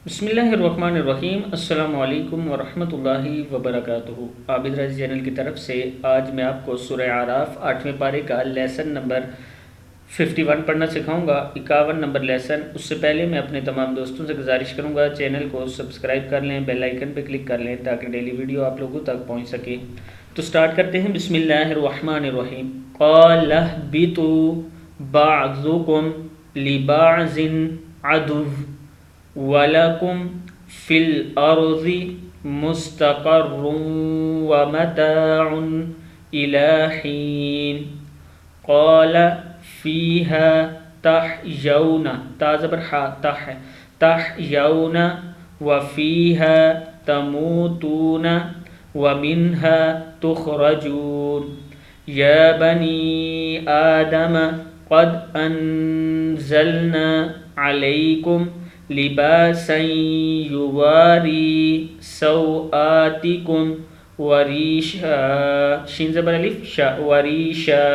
بسم اللہ الرحمن الرحیم۔ السلام علیکم ورحمۃ اللہ وبرکاتہ۔ عابد رازی چینل کی طرف سے آج میں آپ کو سورہ اعراف 8ویں پارے کا لیسن نمبر 51 پڑھنا سکھاؤں گا، 51 نمبر لیسن۔ اس سے پہلے میں اپنے تمام دوستوں سے گزارش کروں گا چینل کو سبسکرائب کر لیں، بیل آئیکن پہ کلک کر لیں تاکہ ڈیلی ویڈیو آپ لوگوں تک پہنچ سکے۔ تو سٹارٹ کرتے ہیں۔ بسم اللہ الرحمن الرحیم۔ قال اهبطوا بعضكم لبعض عدو وَلَكُمْ فِي الْأَرْضِ مُسْتَقَرٌّ وَمَتَاعٌ إِلَىٰ حِينٍ قَالَ فِيهَا تَحْيَوْنَ تحيون وَفِيهَا تَمُوتُونَ وَمِنْهَا تُخْرَجُونَ يَا بَنِي آدَمَ قَدْ أَنزَلْنَا عَلَيْكُمْ لباسا یواری سوآتکم وریشا شین زبر الف شا وریشا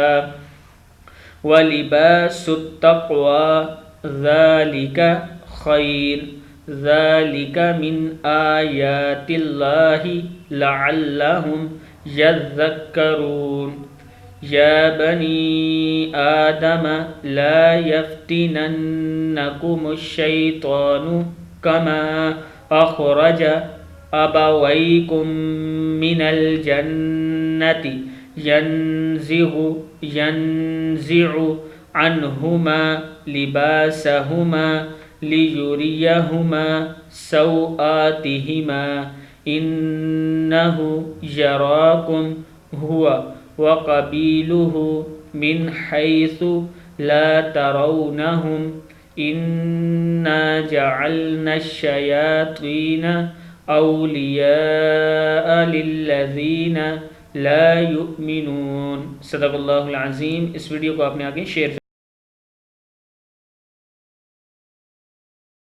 ولباس التقوى ذلك خیر ذلك من آیات اللہ لعلهم یذکرون یا بنی آدم لا یفتننکم الشیطان کما اخرج ابویکم من الجنة ینزع عنہما لباسہما لیریہما سوآتہما انہ یراکم ہوا وقبیلہ من حیث لا ترونہم انا جعلنا الشیاطین اولیاء للذین لا یؤمنون۔ صدق اللہ العظیم۔ اس ویڈیو کو آپ نے آگے شیئر